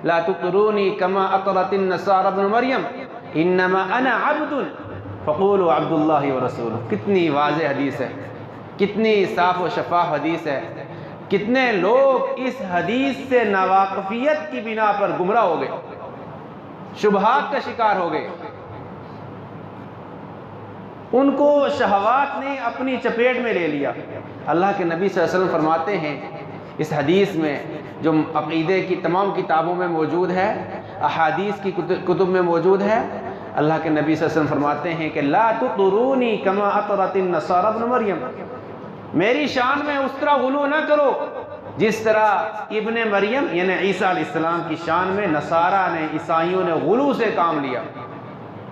لا تطرونی کما اطرت النصارى ابن مریم انما انا عبد فقولوا عبد اللہ ورسولہ۔ کتنی واضح حدیث ہے، کتنی صاف و شفاف حدیث ہے، کتنے لوگ اس حدیث سے ناواقفیت کی بنا پر گمراہ ہو گئے، شبہات کا شکار ہو گئے، ان کو شہوات نے اپنی چپیٹ میں لے لیا۔ اللہ کے نبی صلی اللہ علیہ وسلم فرماتے ہیں اس حدیث میں، جو عقیدے کی تمام کتابوں میں موجود ہے، احادیث کی کتب میں موجود ہے، اللہ کے نبی صلی اللہ علیہ وسلم فرماتے ہیں کہ لا تطرونی کما اطرت النصارى ابن مریم، میری شان میں اس طرح غلو نہ کرو جس طرح ابن مریم یعنی عیسیٰ علیہ السلام کی شان میں نصارہ نے، عیسائیوں نے غلو سے کام لیا۔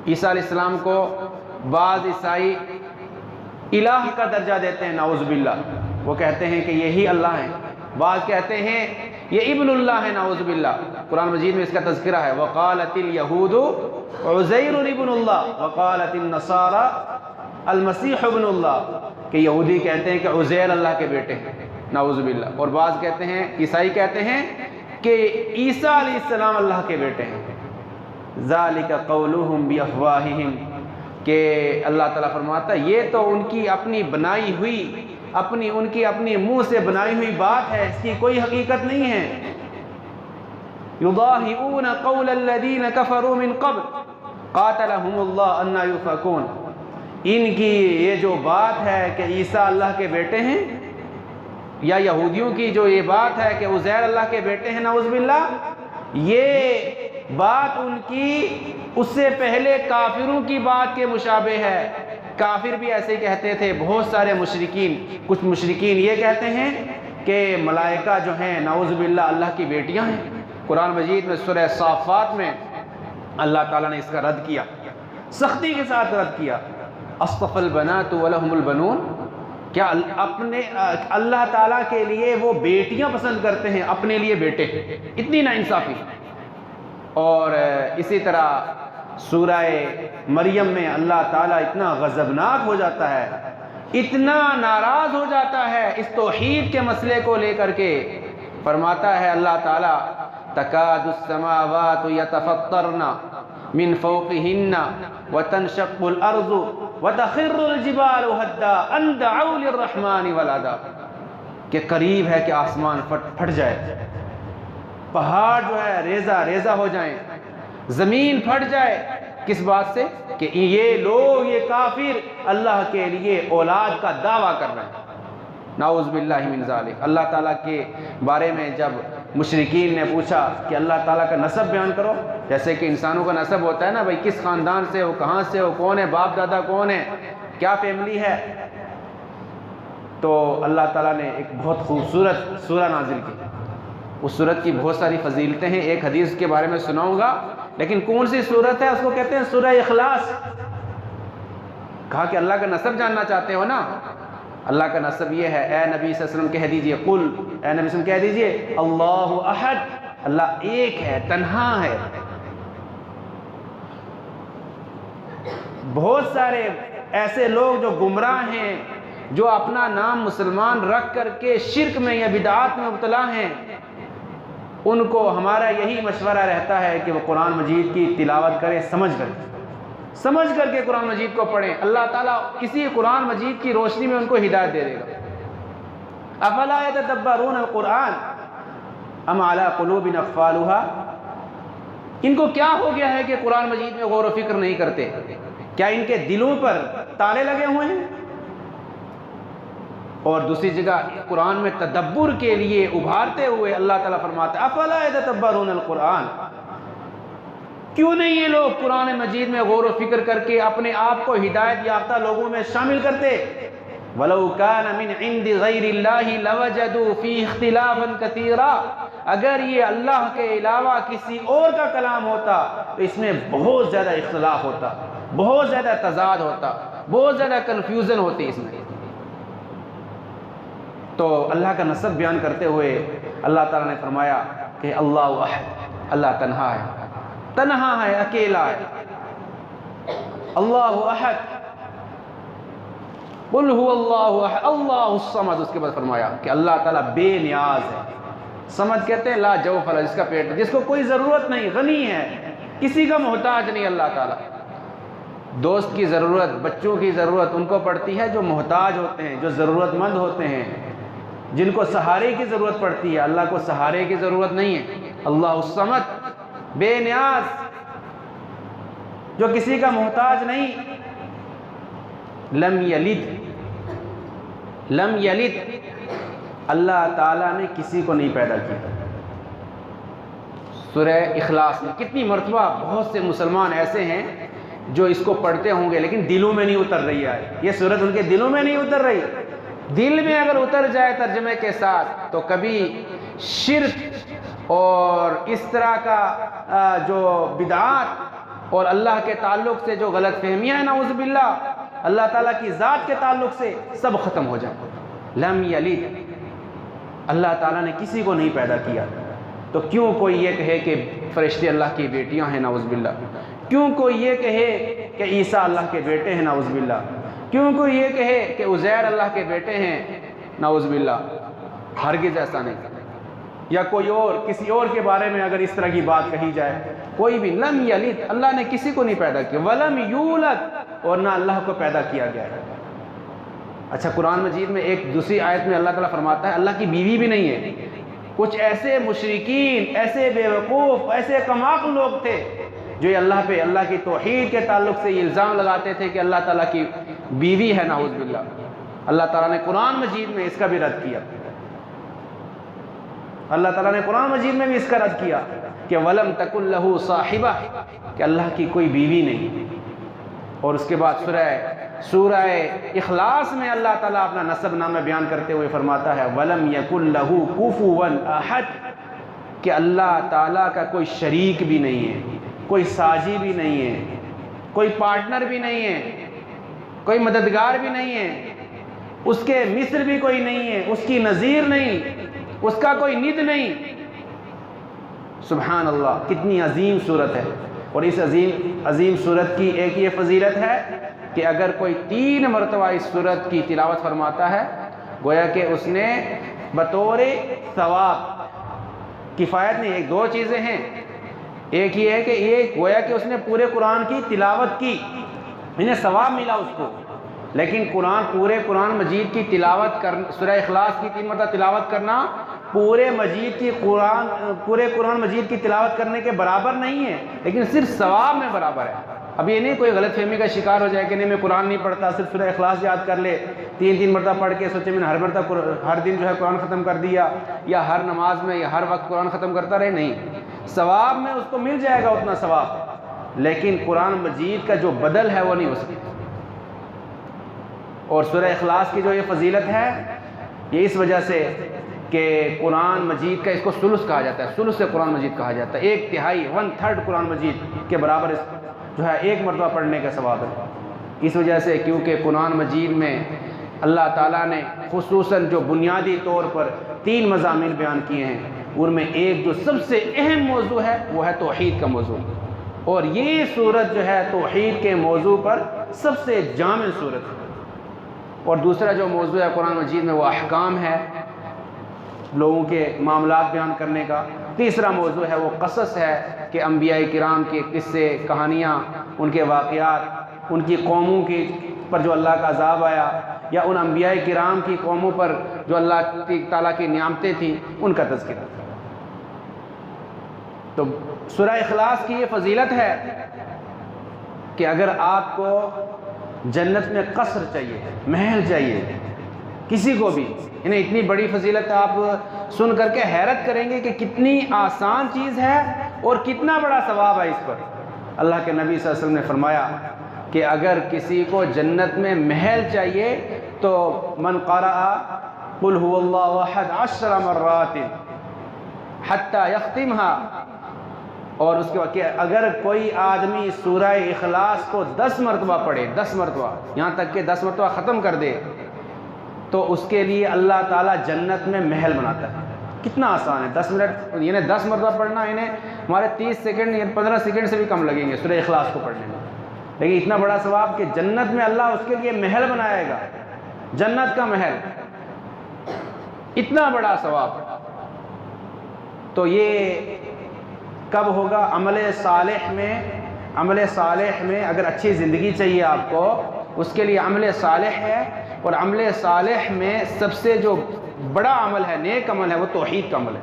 عیسیٰ علیہ السلام کو بعض عیسائی الہ کا درجہ دیتے ہیں، نعوذ باللہ، وہ کہتے ہیں کہ یہی اللہ ہیں، بعض کہتے ہیں یہ ابن اللہ ہے، نعوذ باللہ۔ قرآن مجید میں اس کا تذکرہ ہے، وقالت اليہود عزیر ابن اللہ وقالت النصارى المسیح ابن اللہ، کہ یہودی کہتے ہیں کہ عزیر اللہ کے بیٹے ہیں، نعوذ باللہ، اور بعض کہتے ہیں، عیسائی کہتے ہیں کہ عیسیٰ علیہ السلام اللہ کے بیٹے ہیں۔ ذالک قولہم بافواہہم، کہ اللہ تعالیٰ فرماتا ہے یہ تو ان کی اپنی بنائی ہوئی، ان کی اپنی منہ سے بنائی ہوئی بات ہے، اس کی کوئی حقیقت نہیں ہے۔ یضاہئون قول الذین کفروا من قبل قاتلہم اللہ انا یؤفکون، ان کی یہ جو بات ہے کہ عیسیٰ اللہ کے بیٹے ہیں، یا یہودیوں کی جو یہ بات ہے کہ عزیر اللہ کے بیٹے ہیں، نعوذ باللہ، یہ بات ان کی اس سے پہلے کافروں کی بات کے مشابہ ہے۔ کافر بھی ایسے کہتے تھے، بہت سارے مشرکین، کچھ مشرکین یہ کہتے ہیں کہ ملائکہ جو ہیں نعوذ باللہ اللہ کی بیٹیاں ہیں۔ قرآن مجید میں سورہ صافات میں اللہ تعالیٰ نے اس کا رد کیا، سختی کے ساتھ رد کیا۔ اصطفى البنات ولهم البنون، کیا اپنے اللہ تعالیٰ کے لیے وہ بیٹیاں پسند کرتے ہیں، اپنے لیے بیٹے، اتنی ناانصافی۔ اور اسی طرح سورہ مریم میں اللہ تعالیٰ اتنا غضبناک ہو جاتا ہے، اتنا ناراض ہو جاتا ہے اس توحید کے مسئلے کو لے کر کے، فرماتا ہے اللہ تعالیٰ تکاد السماوات یتفطرن من فوقہن وتنشق الارض وتخر الجبال هدا ان دعوا للرحمن ولدا، کہ قریب ہے کہ آسمان پھٹ جائے، پہاڑ جو ہے ریزہ ریزہ ہو جائیں، زمین پھٹ جائے، کس بات سے؟ کہ یہ لوگ، یہ کافر اللہ کے لیے اولاد کا دعویٰ کر رہے ہیں، نعوذ باللہ من ذالک۔ اللہ تعالیٰ کے بارے میں جب مشرکین نے پوچھا کہ اللہ تعالیٰ کا نسب بیان کرو، جیسے کہ انسانوں کا نسب ہوتا ہے نا، بھائی کس خاندان سے ہو، کہاں سے ہو، کون ہے باپ دادا، کون ہے، کیا فیملی ہے، تو اللہ تعالیٰ نے ایک بہت خوبصورت سورہ نازل کی۔ اس سورت کی بہت ساری فضیلتیں ہیں، ایک حدیث کے بارے میں سناؤں گا، لیکن کون سی سورت ہے؟ اس کو کہتے ہیں سورہ اخلاص۔ کہا کہ اللہ کا نسب جاننا چاہتے ہو نا، اللہ کا نسب یہ ہے، اے نبی صلی اللہ علیہ وسلم کہہ دیجئے، قل، اے نبی صلی اللہ علیہ وسلم کہہ دیجئے، اللہ احد، اللہ ایک ہے، تنہا ہے۔ بہت سارے ایسے لوگ جو گمراہ ہیں، جو اپنا نام مسلمان رکھ کر کے شرک میں یا بدعات میں مبتلا ہیں، ان کو ہمارا یہی مشورہ رہتا ہے کہ وہ قرآن مجید کی تلاوت کریں، سمجھ کر کے قرآن مجید کو پڑھیں، اللہ تعالیٰ اسی قرآن مجید کی روشنی میں ان کو ہدایت دے دے گا۔ افلا یتدبرون القرآن ام علی قلوب اقفالها، ان کو کیا ہو گیا ہے کہ قرآن مجید میں غور و فکر نہیں کرتے؟ کیا ان کے دلوں پر تالے لگے ہوئے ہیں؟ اور دوسری جگہ قرآن میں تدبر کے لیے ابھارتے ہوئے اللہ تعالیٰ فرماتا ہے افلا یتدبرون القرآن، کیوں نہیں یہ لوگ قرآن مجید میں غور و فکر کر کے اپنے آپ کو ہدایت یافتہ لوگوں میں شامل کرتے؟ وَلَوْ كَانَ مِنْ عِنْدِ غَيْرِ اللَّهِ لَوَجَدُوا فِيهِ اخْتِلَافًا كَثِيرًا، اگر یہ اللہ کے علاوہ کسی اور کا کلام ہوتا تو اس میں بہت زیادہ اختلاف ہوتا، بہت زیادہ تضاد ہوتا، بہت زیادہ کنفیوژن ہوتی اس میں۔ تو اللہ کا نسب بیان کرتے ہوئے اللہ تعالیٰ نے فرمایا کہ اللہ احد، اللہ تنہا ہے، اکیلا ہے، اللہ احد، قل هو اللہ احد اللہ الصمد۔ اس کے بعد فرمایا کہ اللہ تعالیٰ بے نیاز ہے، سمد کہتے ہیں لا جوف له، جس کا پیٹ، جس کو کوئی ضرورت نہیں، غنی ہے، کسی کا محتاج نہیں اللہ تعالیٰ۔ دوست کی ضرورت، بچوں کی ضرورت ان کو پڑتی ہے جو محتاج ہوتے ہیں، جو ضرورت مند ہوتے ہیں، جن کو سہارے کی ضرورت پڑتی ہے۔ اللہ کو سہارے کی ضرورت نہیں ہے۔ اللہ الصمد، بے نیاز، جو کسی کا محتاج نہیں۔ لم یلد، اللہ تعالیٰ نے کسی کو نہیں پیدا کیا۔ سورہ اخلاص میں کتنی مرتبہ بہت سے مسلمان ایسے ہیں جو اس کو پڑھتے ہوں گے لیکن دلوں میں نہیں اتر رہی ہے، یہ سورت ان کے دلوں میں نہیں اتر رہی۔ دل میں اگر اتر جائے ترجمے کے ساتھ تو کبھی شرک اور اس طرح کا جو بدعات اور اللہ کے تعلق سے جو غلط فہمیاں ہیں نعوذ باللہ، اللہ تعالیٰ کی ذات کے تعلق سے، سب ختم ہو جائے۔ لم یلد، اللہ تعالیٰ نے کسی کو نہیں پیدا کیا، تو کیوں کوئی یہ کہے کہ فرشتے اللہ کی بیٹیاں ہیں نعوذ باللہ؟ کیوں کوئی یہ کہے کہ عیسیٰ اللہ کے بیٹے ہیں نعوذ باللہ؟ کیوں کوئی یہ کہے کہ عزیر اللہ کے بیٹے ہیں نعوذ باللہ؟ ہرگز ایسا نہیں۔ یا کوئی اور کسی اور کے بارے میں اگر اس طرح کی بات کہی جائے، کوئی بھی، لم یلد، اللہ نے کسی کو نہیں پیدا کیا، ولم یولد، اور نہ اللہ کو پیدا کیا گیا ہے۔ اچھا، قرآن مجید میں ایک دوسری آیت میں اللہ تعالیٰ فرماتا ہے اللہ کی بیوی بھی نہیں ہے۔ کچھ ایسے مشرکین، ایسے بے وقوف، ایسے کم عقل لوگ تھے جو یہ اللہ پہ، اللہ کی توحید کے تعلق سے یہ الزام لگاتے تھے کہ اللہ تعالیٰ کی بیوی ہے نعوذ باللہ۔ اللہ تعالیٰ نے قرآن مجید میں اس کا بھی رد کیا۔ اللہ تعالیٰ نے قرآن مجید میں بھی اس کا رد کیا کہ وَلَمْ تَكُنْ لَهُ صَاحِبَةٌ، کہ اللہ کی کوئی بیوی نہیں۔ اور اس کے بعد سورہ اخلاص میں اللہ تعالیٰ اپنا نسب نامہ بیان کرتے ہوئے فرماتا ہے وَلَمْ يَكُنْ لَهُ كُفُوًا أَحَدٌ، کہ اللہ تعالیٰ کا کوئی شریک بھی نہیں ہے، کوئی ساجی بھی نہیں ہے، کوئی پارٹنر بھی نہیں ہے، کوئی مددگار بھی نہیں ہے، اس کے مثل بھی کوئی نہیں ہے، اس کی نظیر نہیں، اس کا کوئی ند نہیں۔ سبحان اللہ، کتنی عظیم صورت ہے۔ اور اس عظیم صورت کی ایک یہ فضیلت ہے کہ اگر کوئی 3 مرتبہ اس صورت کی تلاوت فرماتا ہے، گویا کہ اس نے بطور ثواب، کفایت نہیں، ایک 2 چیزیں ہیں۔ ایک یہ ہے کہ یہ گویا کہ اس نے پورے قرآن کی تلاوت کی، انہیں ثواب ملا اس کو، لیکن پورے قرآن مجید کی تلاوت کرنا، سورہ اخلاص کی 3 مرتبہ تلاوت کرنا پورے قرآن مجید کی تلاوت کرنے کے برابر نہیں ہے، لیکن صرف ثواب میں برابر ہے۔ اب یہ نہیں کوئی غلط فہمی کا شکار ہو جائے کہ نہیں میں قرآن نہیں پڑھتا، صرف سورہ اخلاص یاد کر لے، 3 مرتبہ پڑھ کے سوچے میں نے ہر دن جو ہے قرآن ختم کر دیا، یا ہر نماز میں یا ہر وقت قرآن ختم کرتا رہے۔ نہیں، ثواب میں اس کو مل جائے گا اتنا ثواب، لیکن قرآن مجید کا جو بدل ہے وہ نہیں ہو سکتا۔ اور سورہ اخلاص کی جو یہ فضیلت ہے، یہ اس وجہ سے کہ قرآن مجید کا اس کو ثلث کہا جاتا ہے، ثلث سے قرآن مجید کہا جاتا ہے، 1/3 1/3 قرآن مجید کے برابر جو ہے 1 مرتبہ پڑھنے کا ثواب ہے۔ اس وجہ سے کیونکہ قرآن مجید میں اللہ تعالیٰ نے خصوصاً جو بنیادی طور پر 3 مضامین بیان کیے ہیں، ان میں ایک جو سب سے اہم موضوع ہے وہ ہے توحید کا موضوع، اور یہ صورت جو ہے توحید کے موضوع پر سب سے جامع صورت ہے۔ اور دوسرا جو موضوع ہے قرآن مجید میں وہ احکام ہے، لوگوں کے معاملات بیان کرنے کا۔ تیسرا موضوع ہے وہ قصص ہے کہ انبیاء کرام کے قصے، کہانیاں، ان کے واقعات، ان کی قوموں پر جو اللہ کا عذاب آیا، یا ان انبیاء کرام کی قوموں پر جو اللہ تعالیٰ کی نعمتیں تھیں، ان کا تذکرہ۔ تو سورہ اخلاص کی یہ فضیلت ہے کہ اگر آپ کو جنت میں قصر چاہیے، محل چاہیے، کسی کو بھی، انہیں اتنی بڑی فضیلت آپ سن کر کے حیرت کریں گے کہ کتنی آسان چیز ہے اور کتنا بڑا ثواب ہے اس پر۔ اللہ کے نبی صلی اللہ علیہ وسلم نے فرمایا کہ اگر کسی کو جنت میں محل چاہیے تو من قرأ قل هو اللہ احد 10 مرات حتی یختمها، اور اس کے بعد کہ اگر کوئی آدمی سورہ اخلاص کو 10 مرتبہ پڑھے، 10 مرتبہ، یہاں تک کہ 10 مرتبہ ختم کر دے، تو اس کے لیے اللہ تعالیٰ جنت میں محل بناتا ہے۔ کتنا آسان ہے، 10 منٹ، یعنی 10 مرتبہ پڑھنا، انہیں ہمارے 30 سیکنڈ یا 15 سیکنڈ سے بھی کم لگیں گے سورہ اخلاص کو پڑھنے میں، لیکن اتنا بڑا ثواب کہ جنت میں اللہ اس کے لیے محل بنائے گا، جنت کا محل، اتنا بڑا ثواب۔ تو یہ کب ہوگا؟ عمل صالح میں اگر اچھی زندگی چاہیے آپ کو، اس کے لیے عمل صالح ہے، اور عمل صالح میں سب سے جو بڑا عمل ہے، نیک عمل ہے، وہ توحید کا عمل ہے۔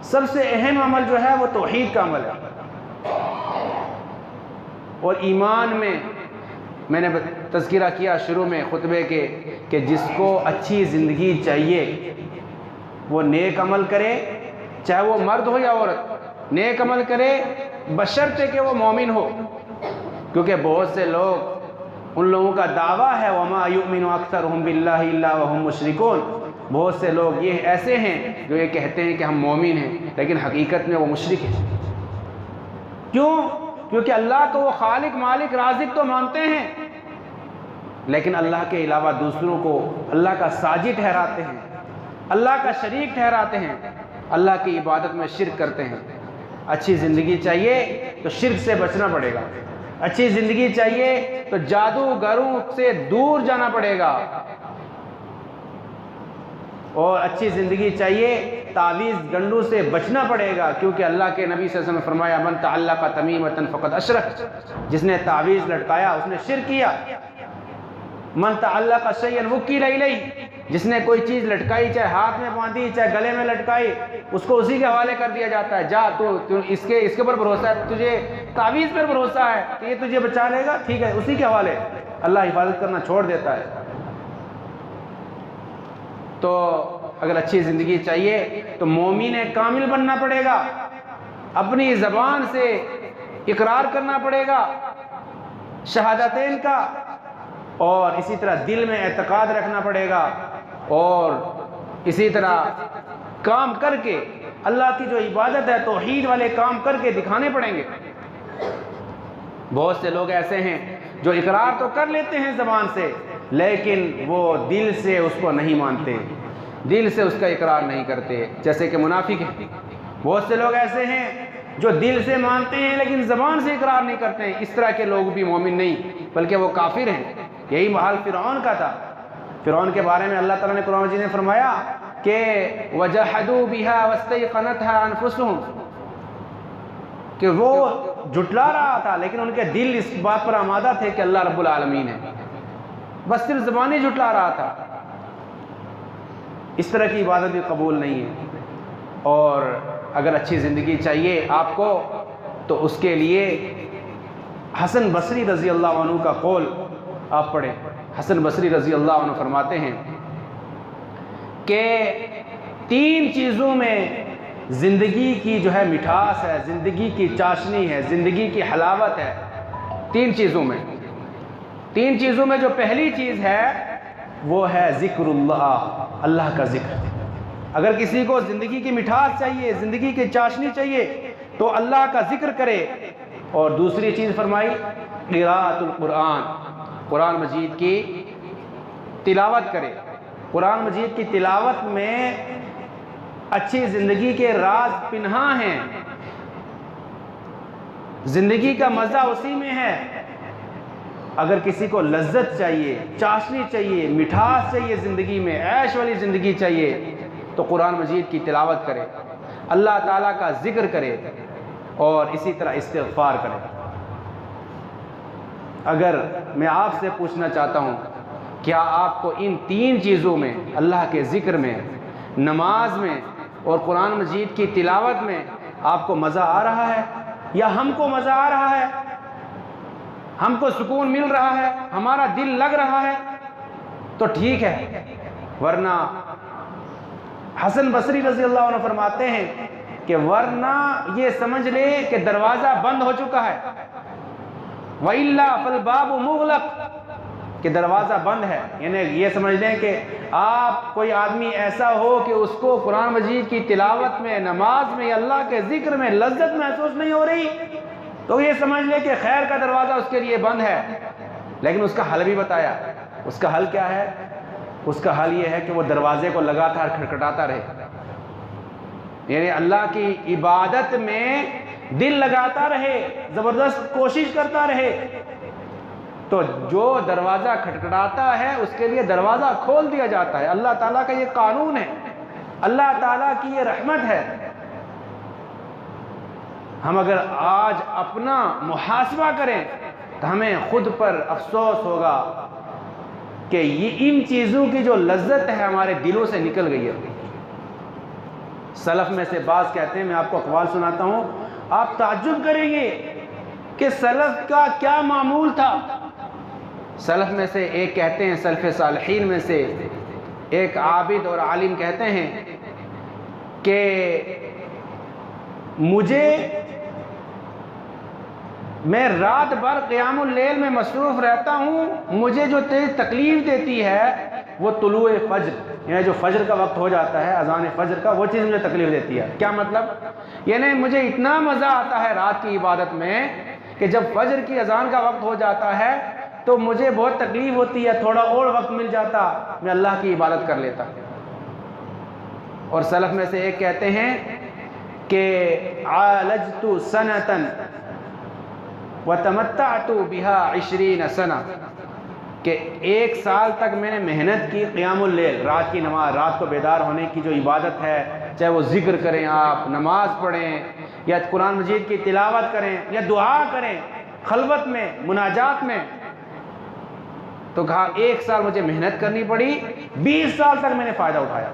سب سے اہم عمل جو ہے وہ توحید کا عمل ہے۔ اور ایمان میں نے تذکرہ کیا شروع میں خطبے کے کہ جس کو اچھی زندگی چاہیے وہ نیک عمل کرے، چاہے وہ مرد ہو یا عورت، نیک عمل کرے بشرطے کہ وہ مومن ہو، کیونکہ بہت سے لوگ، ان لوگوں کا دعویٰ ہے وَمَا يُؤْمِنُ أَكْثَرُهُمْ بِاللَّهِ إِلَّا وَهُمْ مُشْرِكُونَ، بہت سے لوگ یہ ایسے ہیں جو یہ کہتے ہیں کہ ہم مومن ہیں لیکن حقیقت میں وہ مشرک ہیں۔ کیوں؟ کیونکہ اللہ کو وہ خالق، مالک، رازق تو مانتے ہیں، لیکن اللہ کے علاوہ دوسروں کو اللہ کا ساجد ٹھہراتے ہیں، اللہ کا شریک ٹھہراتے ہیں، اللہ کی عبادت میں شرک کرتے ہیں۔ اچھی زندگی چاہیے تو شرک سے بچنا پڑے گا، اچھی زندگی چاہیے تو جادوگروں سے دور جانا پڑے گا، اور اچھی زندگی چاہیے تعویذ گنڈوں سے بچنا پڑے گا، کیونکہ اللہ کے نبی صلی اللہ علیہ وسلم نے فرمایا من تعلق تمیمۃ فقد اشرک، جس نے تعویذ لٹکایا اس نے شرک کیا۔ من تعلق شیئا وکل الیہ، جس نے کوئی چیز لٹکائی، چاہے ہاتھ میں باندھی چاہے گلے میں لٹکائی، اس کو اسی کے حوالے کر دیا جاتا ہے، جا تو اس کے پر بھروسہ ہے، تجھے تعویذ پر بھروسہ ہے کہ یہ تجھے بچا لے گا، ٹھیک ہے اسی کے حوالے، اللہ حفاظت کرنا چھوڑ دیتا ہے۔ تو اگر اچھی زندگی چاہیے تو مومن کامل بننا پڑے گا، اپنی زبان سے اقرار کرنا پڑے گا شہادتین کا، اور اسی طرح دل میں اعتقاد رکھنا پڑے گا، اور اسی طرح کام کر کے اللہ کی جو عبادت ہے توحید والے کام کر کے دکھانے پڑیں گے۔ بہت سے لوگ ایسے ہیں جو اقرار تو کر لیتے ہیں زبان سے، لیکن وہ دل سے اس کو نہیں مانتے، دل سے اس کا اقرار نہیں کرتے، جیسے کہ منافق ہیں۔ بہت سے لوگ ایسے ہیں جو دل سے مانتے ہیں لیکن زبان سے اقرار نہیں کرتے ہیں، اس طرح کے لوگ بھی مومن نہیں بلکہ وہ کافر ہیں۔ یہی حال فرعون کا تھا۔ فرعون کے بارے میں اللہ تعالیٰ نے قرآن مجید نے فرمایا کہ وَجَحَدُوا بِهَا وَاسْتَيْقَنَتْهَا أَنفُسُهُمْ، کہ وہ جھٹلا رہا تھا لیکن ان کے دل اس بات پر آمادہ تھے کہ اللہ رب العالمین ہے، بس صرف زبانی جھٹلا رہا تھا۔ اس طرح کی عبادت بھی قبول نہیں ہے۔ اور اگر اچھی زندگی چاہیے آپ کو تو اس کے لیے حسن بصری رضی اللہ عنہ کا قول آپ پڑھیں۔ حسن بصری رضی اللہ عنہ فرماتے ہیں کہ 3 چیزوں میں زندگی کی جو ہے مٹھاس ہے، زندگی کی چاشنی ہے، زندگی کی حلاوت ہے۔ 3 چیزوں میں جو پہلی چیز ہے وہ ہے ذکر اللہ، اللہ کا ذکر۔ اگر کسی کو زندگی کی مٹھاس چاہیے، زندگی کی چاشنی چاہیے تو اللہ کا ذکر کرے۔ اور دوسری چیز فرمائی قراءۃ القرآن، قرآن مجید کی تلاوت کرے۔ قرآن مجید کی تلاوت میں اچھی زندگی کے راز پنہاں ہیں، زندگی کا مزہ اسی میں ہے۔ اگر کسی کو لذت چاہیے، چاشنی چاہیے، مٹھاس چاہیے، زندگی میں عیش والی زندگی چاہیے تو قرآن مجید کی تلاوت کرے، اللہ تعالیٰ کا ذکر کرے، اور اسی طرح استغفار کرے۔ اگر میں آپ سے پوچھنا چاہتا ہوں کیا آپ کو ان 3 چیزوں میں، اللہ کے ذکر میں، نماز میں اور قرآن مجید کی تلاوت میں آپ کو مزہ آ رہا ہے، یا ہم کو مزہ آ رہا ہے، ہم کو سکون مل رہا ہے، ہمارا دل لگ رہا ہے تو ٹھیک ہے، ورنہ حسن بصری رضی اللہ عنہ فرماتے ہیں کہ ورنہ یہ سمجھ لے کہ دروازہ بند ہو چکا ہے، وَإِلَّا فَالْبَابُ مُغْلَقٌ، کہ دروازہ بند ہے۔ یعنی یہ سمجھ لیں کہ آپ کوئی آدمی ایسا ہو کہ اس کو قرآن مجید کی تلاوت میں، نماز میں، اللہ کے ذکر میں لذت محسوس نہیں ہو رہی تو یہ سمجھ لے کہ خیر کا دروازہ اس کے لیے بند ہے۔ لیکن اس کا حل بھی بتایا۔ اس کا حل کیا ہے؟ اس کا حل یہ ہے کہ وہ دروازے کو لگاتار کھٹکھٹاتا رہے، یعنی اللہ کی عبادت میں دل لگاتا رہے، زبردست کوشش کرتا رہے، تو جو دروازہ کھٹکھٹاتا ہے اس کے لیے دروازہ کھول دیا جاتا ہے۔ اللہ تعالیٰ کا یہ قانون ہے، اللہ تعالیٰ کی یہ رحمت ہے ہم اگر آج اپنا محاسبہ کریں تو ہمیں خود پر افسوس ہوگا کہ یہ ان چیزوں کی جو لذت ہے ہمارے دلوں سے نکل گئی ہے۔ سلف میں سے بعض کہتے ہیں، میں آپ کو اقوال سناتا ہوں، آپ تعجب کریں گے کہ سلف کا کیا معمول تھا۔ سلف میں سے ایک کہتے ہیں، سلف صالحین میں سے ایک عابد اور عالم کہتے ہیں کہ میں رات بھر قیام اللیل میں مصروف رہتا ہوں، مجھے جو تکلیف دیتی ہے وہ طلوع فجر، یعنی جو فجر کا وقت ہو جاتا ہے، اذان فجر کا، وہ چیز مجھے تکلیف دیتی ہے۔ کیا مطلب؟ یعنی مجھے اتنا مزہ آتا ہے رات کی عبادت میں کہ جب فجر کی اذان کا وقت ہو جاتا ہے تو مجھے بہت تکلیف ہوتی ہے، تھوڑا اور وقت مل جاتا میں اللہ کی عبادت کر لیتا۔ اور سلف میں سے ایک کہتے ہیں کہ عالجت سنتاً وتمتعت بها 20 سنہ، کہ 1 سال تک میں نے محنت کی قیام اللیل، رات کی نماز، رات کو بیدار ہونے کی جو عبادت ہے، چاہے وہ ذکر کریں، آپ نماز پڑھیں یا قرآن مجید کی تلاوت کریں یا دعا کریں خلوت میں، مناجات میں، تو کہا 1 سال مجھے محنت کرنی پڑی، 20 سال تک میں نے فائدہ اٹھایا،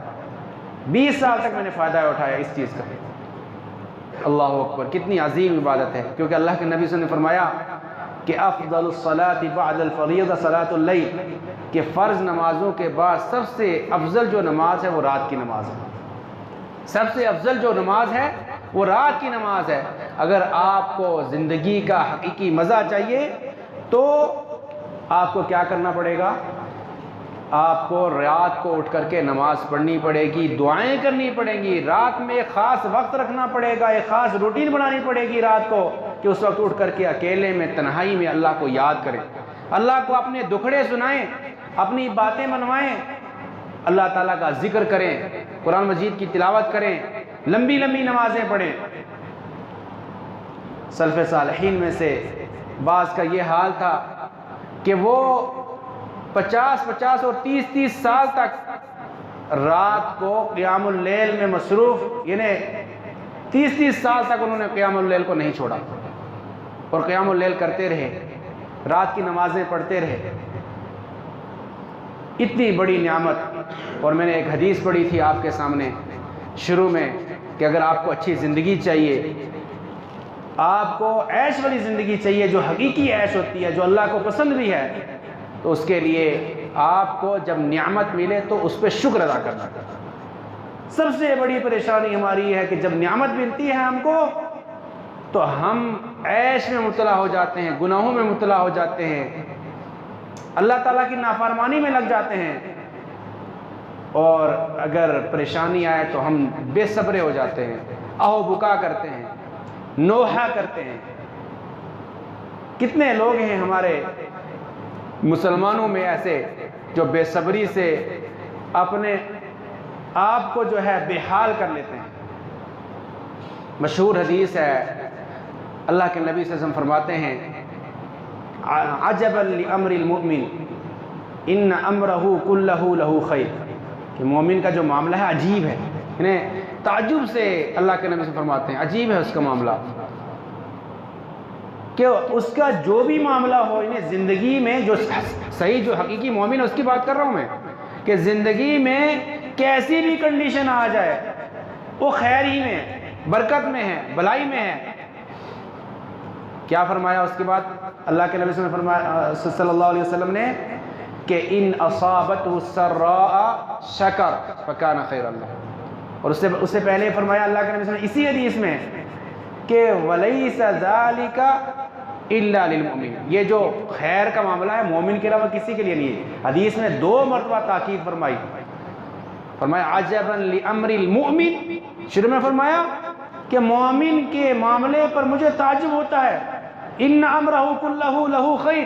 20 سال تک میں نے فائدہ اٹھایا اس چیز کا۔ اللہ اکبر، کتنی عظیم عبادت ہے، کیونکہ اللہ کے نبی صلی اللہ علیہ وسلم نے فرمایا کہ افضل الصلاة بعد الفریضہ صلاۃ اللیل، کہ فرض نمازوں کے بعد سب سے افضل جو نماز ہے وہ رات کی نماز ہے، سب سے افضل جو نماز ہے وہ رات کی نماز ہے۔ اگر آپ کو زندگی کا حقیقی مزہ چاہیے تو آپ کو کیا کرنا پڑے گا؟ آپ کو رات کو اٹھ کر کے نماز پڑھنی پڑے گی، دعائیں کرنی پڑیں گی، رات میں ایک خاص وقت رکھنا پڑے گا، ایک خاص روٹین بنانی پڑے گی رات کو، کہ اس وقت اٹھ کر کے اکیلے میں، تنہائی میں اللہ کو یاد کریں، اللہ کو اپنے دکھڑے سنائیں، اپنی باتیں منوائیں، اللہ تعالیٰ کا ذکر کریں، قرآن مجید کی تلاوت کریں، لمبی لمبی نمازیں پڑھیں۔ سلف صالحین میں سے بعض کا یہ حال تھا کہ وہ 50 اور 30 سال تک رات کو قیام اللیل میں مصروف، یعنی 30 سال تک انہوں نے قیام اللیل کو نہیں چھوڑا اور قیام اللیل کرتے رہے، رات کی نمازیں پڑھتے رہے۔ اتنی بڑی نعمت۔ اور میں نے ایک حدیث پڑھی تھی آپ کے سامنے شروع میں کہ اگر آپ کو اچھی زندگی چاہیے، آپ کو عیش والی زندگی چاہیے جو حقیقی عیش ہوتی ہے، جو اللہ کو پسند بھی ہے، تو اس کے لیے آپ کو جب نعمت ملے تو اس پہ شکر ادا کرنا چاہیے۔ سب سے بڑی پریشانی ہماری یہ ہے کہ جب نعمت ملتی ہے ہم کو تو ہم عیش میں مبتلا ہو جاتے ہیں، گناہوں میں مبتلا ہو جاتے ہیں، اللہ تعالیٰ کی نافرمانی میں لگ جاتے ہیں، اور اگر پریشانی آئے تو ہم بے صبرے ہو جاتے ہیں، آہو بکا کرتے ہیں، نوحہ کرتے ہیں۔ کتنے لوگ ہیں ہمارے مسلمانوں میں ایسے جو بے صبری سے اپنے آپ کو جو ہے بے حال کر لیتے ہیں۔ مشہور حدیث ہے، اللہ کے نبی صلی اللہ علیہ وسلم فرماتے ہیں عجبا لامر المؤمن ان امرہ کلہ لہ خیر، کہ مومن کا جو معاملہ ہے عجیب ہے، یعنی تعجب سے اللہ کے نبی سے فرماتے ہیں عجیب ہے اس کا معاملہ، کہ اس کا جو بھی معاملہ ہو، یعنی زندگی میں جو صحیح جو حقیقی مومن ہے اس کی بات کر رہا ہوں میں، کہ زندگی میں کیسی بھی کنڈیشن آ جائے وہ خیر ہی میں ہے، برکت میں ہے، بھلائی میں ہے۔ کیا فرمایا اس کے بعد اللہ کے نبی صلی اللہ علیہ وسلم نے کہ ان اصابتہ السراء شکر فکان خیر اللہ، اور اس سے پہلے فرمایا اللہ کے نبی صلی اللہ علیہ وسلم اسی حدیث میں کہ ولیس ذالک الا للمؤمن، یہ جو خیر کا معاملہ ہے مومن کے علاوہ کسی کے لیے نہیں ہے۔ حدیث میں 2 مرتبہ تاکید فرمائی، فرمایا عجبا لامر المؤمن، شروع میں فرمایا کہ مومن کے معاملے پر مجھے تعجب ہوتا ہے، ان امرہ کلہ لہ خیر،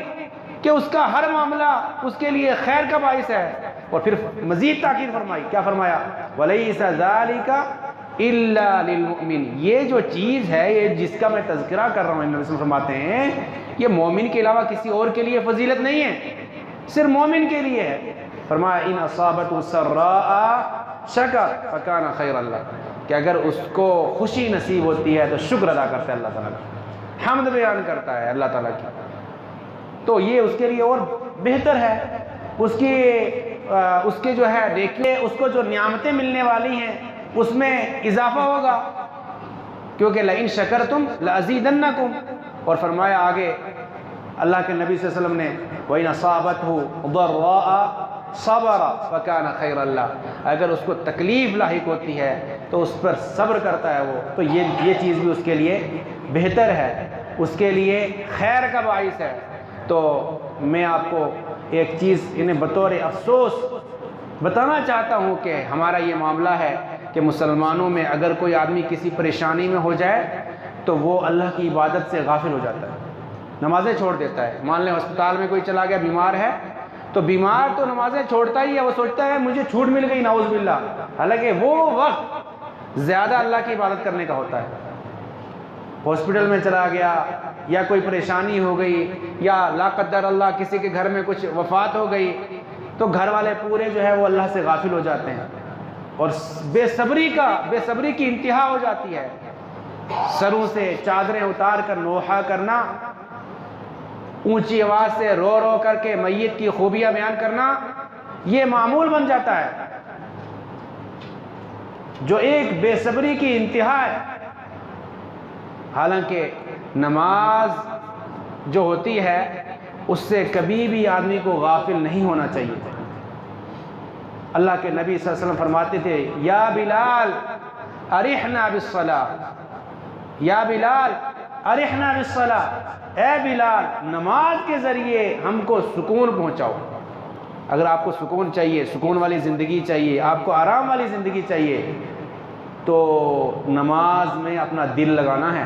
کہ اس کا ہر معاملہ اس کے لیے خیر کا باعث ہے، اور پھر مزید تاکید فرمائی، کیا فرمایا ولیس ذالک الا للمؤمن، یہ جو چیز ہے، یہ جس کا میں تذکرہ کر رہا ہوں، نبی صلی اللہ علیہ وسلم فرماتے ہیں یہ مومن کے علاوہ کسی اور کے لیے فضیلت نہیں ہے، صرف مومن کے لیے ہے۔ فرمایا ان اصابتہ السراء شکر فکان خیر اللہ، کہ اگر اس کو خوشی نصیب ہوتی ہے تو شکر ادا کرتا ہے اللہ تعالیٰ کا، حمد بیان کرتا ہے اللہ تعالیٰ کی، تو یہ اس کے لیے اور بہتر ہے۔ اس کے جو ہے دیکھیے اس کو جو نعمتیں ملنے والی ہیں اس میں اضافہ ہوگا، کیونکہ لئن شکرتم لازیدنکم، اور فرمایا آگے اللہ کے نبی صلی اللہ علیہ وسلم نے وَإِنْ أَصَابَتْهُ ضَرَّاءَ صَبَرَ فَكَانَ خَيْرًا لَهُ، اگر اس کو تکلیف لاحق ہوتی ہے تو اس پر صبر کرتا ہے وہ، تو یہ چیز بھی اس کے لیے بہتر ہے، اس کے لیے خیر کا باعث ہے۔ تو میں آپ کو ایک چیز انہیں بطور افسوس بتانا چاہتا ہوں کہ ہمارا یہ معاملہ ہے کہ مسلمانوں میں اگر کوئی آدمی کسی پریشانی میں ہو جائے تو وہ اللہ کی عبادت سے غافل ہو جاتا ہے، نمازیں چھوڑ دیتا ہے۔ مان لیں ہسپتال میں کوئی چلا گیا بیمار ہے تو بیمار تو نمازیں چھوڑتا ہی ہے، وہ سوچتا ہے مجھے چھوٹ مل گئی نعوذ باللہ، حالانکہ وہ وقت زیادہ اللہ کی عبادت کرنے کا ہوتا ہے۔ ہاسپٹل میں چلا گیا یا کوئی پریشانی ہو گئی یا لا قدر اللہ کسی کے گھر میں کچھ وفات ہو گئی تو گھر والے پورے جو ہے وہ اللہ سے غافل ہو جاتے ہیں اور بے صبری کی انتہا ہو جاتی ہے، سروں سے چادریں اتار کر نوحہ کرنا، اونچی آواز سے رو رو کر کے میت کی خوبیاں بیان کرنا، یہ معمول بن جاتا ہے، جو ایک بے صبری کی انتہا ہے۔ حالانکہ نماز جو ہوتی ہے اس سے کبھی بھی آدمی کو غافل نہیں ہونا چاہیے۔ اللہ کے نبی صلی اللہ علیہ وسلم فرماتے تھے یا بلال ارحنا بالصلاۃ، یا بلال ارحنا بالصلاۃ، اے بلال نماز کے ذریعے ہم کو سکون پہنچاؤ۔ اگر آپ کو سکون چاہیے، سکون والی زندگی چاہیے، آپ کو آرام والی زندگی چاہیے تو نماز میں اپنا دل لگانا ہے،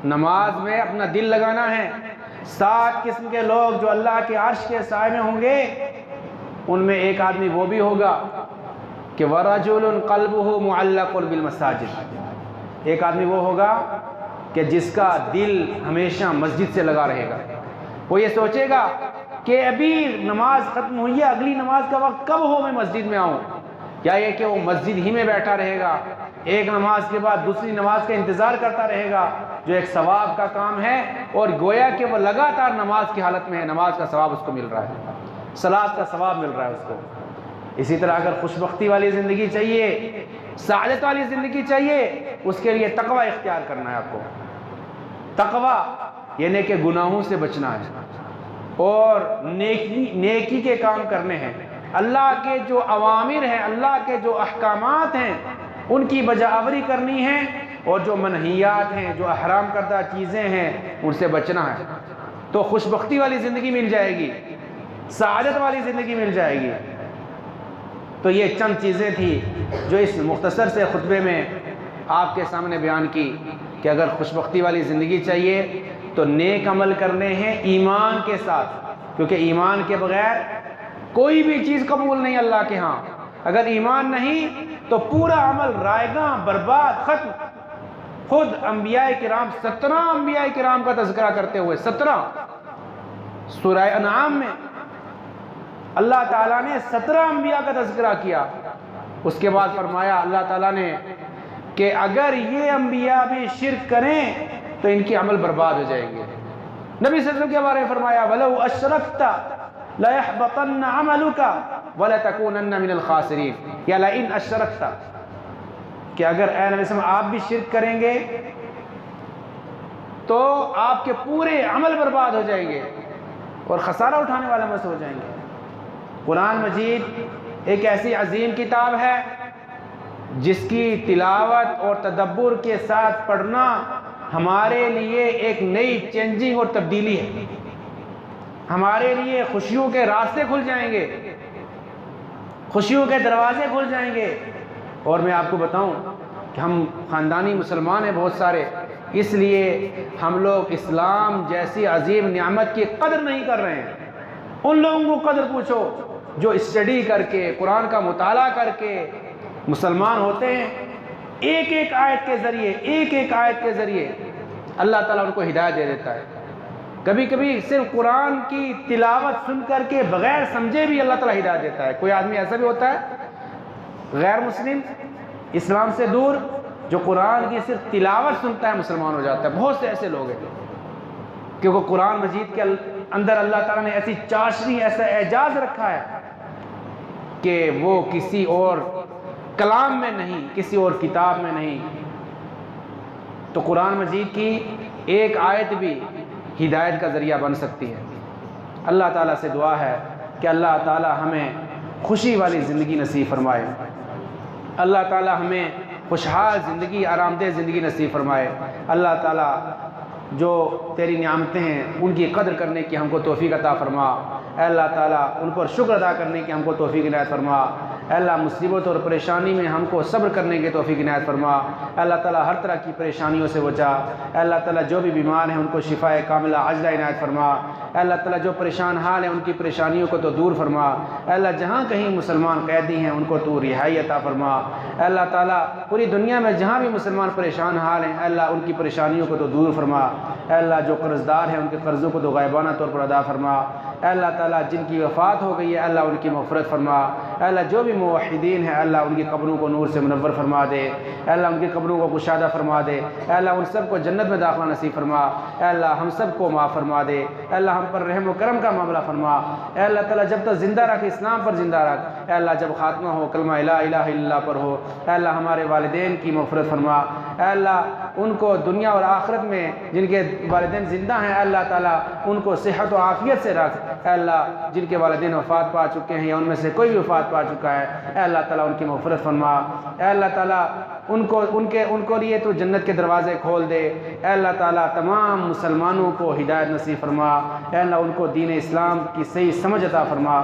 نماز میں اپنا دل لگانا ہے۔ 7 قسم کے لوگ جو اللہ کے عرش کے سائے میں ہوں گے، ان میں ایک آدمی وہ بھی ہوگا کہ وَرَجُلٌ قَلْبُهُ مُعَلَّقٌ بِالْمَسَاجِدِ، ایک آدمی وہ ہوگا کہ جس کا دل ہمیشہ مسجد سے لگا رہے گا، وہ یہ سوچے گا کہ ابھی نماز ختم ہوئی ہے، اگلی نماز کا وقت کب ہو میں مسجد میں آؤں، یا یہ کہ وہ مسجد ہی میں بیٹھا رہے گا، ایک نماز کے بعد دوسری نماز کا انتظار کرتا رہے گا، جو ایک ثواب کا کام ہے، اور گویا کہ وہ لگاتار نماز کی حالت میں ہے، نماز کا ثواب اس کو مل رہا ہے، صلاۃ کا ثواب مل رہا ہے اس کو۔ اسی طرح اگر خوشبختی والی زندگی چاہیے، سعادت والی زندگی چاہیے، اس کے لیے تقوی اختیار کرنا ہے آپ کو۔ تقوی یعنی کہ گناہوں سے بچنا ہے اور نیکی کے کام کرنے ہیں، اللہ کے جو اوامر ہیں، اللہ کے جو احکامات ہیں ان کی بجاوری کرنی ہے، اور جو منہیات ہیں، جو حرام کردہ چیزیں ہیں ان سے بچنا ہے، تو خوشبختی والی زندگی مل جائے گی، سعادت والی زندگی مل جائے گی۔ تو یہ چند چیزیں تھی جو اس مختصر سے خطبے میں آپ کے سامنے بیان کی کہ اگر خوشبختی والی زندگی چاہیے تو نیک عمل کرنے ہیں ایمان کے ساتھ، کیونکہ ایمان کے بغیر کوئی بھی چیز قبول نہیں اللہ کے ہاں۔ اگر ایمان نہیں تو پورا عمل رائے گاں، برباد، ختم۔ خود انبیاء کرام 17 انبیاء کرام کا تذکرہ کرتے ہوئے 17 سورہ انعام میں اللہ تعالیٰ نے 17 انبیاء کا تذکرہ کیا، اس کے بعد فرمایا اللہ تعالیٰ نے کہ اگر یہ انبیاء بھی شرک کریں تو ان کی عمل برباد ہو جائیں گے۔ نبی صلی اللہ علیہ وسلم کے بارے میں فرمایا وَلَوْ أَشْرَكْتَ لَيَحْبَطَنَّ عَمَلُكَ وَلَتَكُونَنَّ مِنَ الْخَاسِرِينَ، یا لَئِنْ أَشْرَكْتَ، کہ اگر اے نبی صلی اللہ علیہ وسلم آپ بھی شرک کریں گے تو آپ کے پورے عمل برباد ہو جائیں گے اور خسارہ اٹھانے والے میں سے ہو جائیں گے۔ قرآن مجید ایک ایسی عظیم کتاب ہے جس کی تلاوت اور تدبر کے ساتھ پڑھنا ہمارے لیے ایک نئی چینجنگ اور تبدیلی ہے، ہمارے لیے خوشیوں کے راستے کھل جائیں گے، خوشیوں کے دروازے کھل جائیں گے۔ اور میں آپ کو بتاؤں کہ ہم خاندانی مسلمان ہیں بہت سارے، اس لیے ہم لوگ اسلام جیسی عظیم نعمت کی قدر نہیں کر رہے ہیں۔ ان لوگوں کو قدر پوچھو جو اسٹڈی کر کے، قرآن کا مطالعہ کر کے مسلمان ہوتے ہیں، ایک ایک آیت کے ذریعے اللہ تعالیٰ ان کو ہدایت دے دیتا ہے۔ کبھی کبھی صرف قرآن کی تلاوت سن کر کے بغیر سمجھے بھی اللہ تعالیٰ ہدایت دیتا ہے۔ کوئی آدمی ایسا بھی ہوتا ہے غیر مسلم اسلام سے دور جو قرآن کی صرف تلاوت سنتا ہے مسلمان ہو جاتا ہے۔ بہت سے ایسے لوگ ہیں کیونکہ قرآن مجید کے اندر اللہ تعالیٰ نے ایسی چاشنی، ایسا اعجاز رکھا ہے کہ وہ کسی اور کلام میں نہیں، کسی اور کتاب میں نہیں۔ تو قرآن مجید کی ایک آیت بھی ہدایت کا ذریعہ بن سکتی ہے۔ اللہ تعالیٰ سے دعا ہے کہ اللہ تعالیٰ ہمیں خوشی والی زندگی نصیب فرمائے، اللہ تعالیٰ ہمیں خوشحال زندگی، آرام دہ زندگی نصیب فرمائے۔ اللہ تعالیٰ جو تیری نعمتیں ہیں ان کی قدر کرنے کی ہم کو توفیق عطا فرما۔ اے اللہ تعالیٰ ان پر شکر ادا کرنے کی ہم کو توفیق عنایت فرما۔ اے اللہ مصیبت اور پریشانی میں ہم کو صبر کرنے کی توفیق عنایت فرما۔ اے اللہ تعالیٰ ہر طرح کی پریشانیوں سے بچا۔ اے اللہ تعالیٰ جو بھی بیمار ہیں ان کو شفاء کاملہ عاجلہ عنایت فرما۔ اے اللہ تعالیٰ جو پریشان حال ہیں ان کی پریشانیوں کو تو دور فرما۔ اے اللہ جہاں کہیں مسلمان قیدی ہیں ان کو تو رہائی عطا فرما۔ اے اللہ تعالیٰ پوری دنیا میں جہاں بھی مسلمان پریشان حال ہیں اے اللہ ان کی پریشانیوں کو تو دور فرما۔ اے اللہ جو قرض دار ہیں ان کے قرضوں کو تو غائبانہ طور پر ادا فرما۔ اے اللہ تعالیٰ جن کی وفات ہو گئی ہے اللہ ان کی مغفرت فرما۔ اے اللہ جو بھی موحدین ہیں اللہ ان کی قبروں کو نور سے منور فرما دے۔ اے اللہ ان کی قبروں کو کشادہ فرما دے۔ اے اللہ ان سب کو جنت میں داخلہ نصیب فرما۔ اے اللہ ہم سب کو معاف فرما دے۔ اے اللہ ہم پر رحم و کرم کا معاملہ فرما۔ اے اللہ تعالیٰ جب تک زندہ رکھ اسلام پر زندہ رکھ۔ اے اللہ جب خاتمہ ہو کلمہ لا الہ الا اللہ پر ہو۔ اے اللہ ہمارے والدین کی مغفرت فرما۔ اے اللہ ان کو دنیا اور آخرت میں جن کے والدین زندہ ہیں اے اللہ تعالیٰ ان کو صحت و عافیت سے رکھ۔ اے اللہ جن کے والدین وفات پا چکے ہیں یا ان میں سے کوئی بھی وفات پا چکا ہے اے اللہ تعالیٰ ان کی مغفرت فرما۔ اے اللہ تعالیٰ ان کو لیے تو جنت کے دروازے کھول دے۔ اے اللہ تعالیٰ تمام مسلمانوں کو ہدایت نصیب فرما۔ اے اللہ ان کو دین اسلام کی صحیح سمجھ عطا فرما۔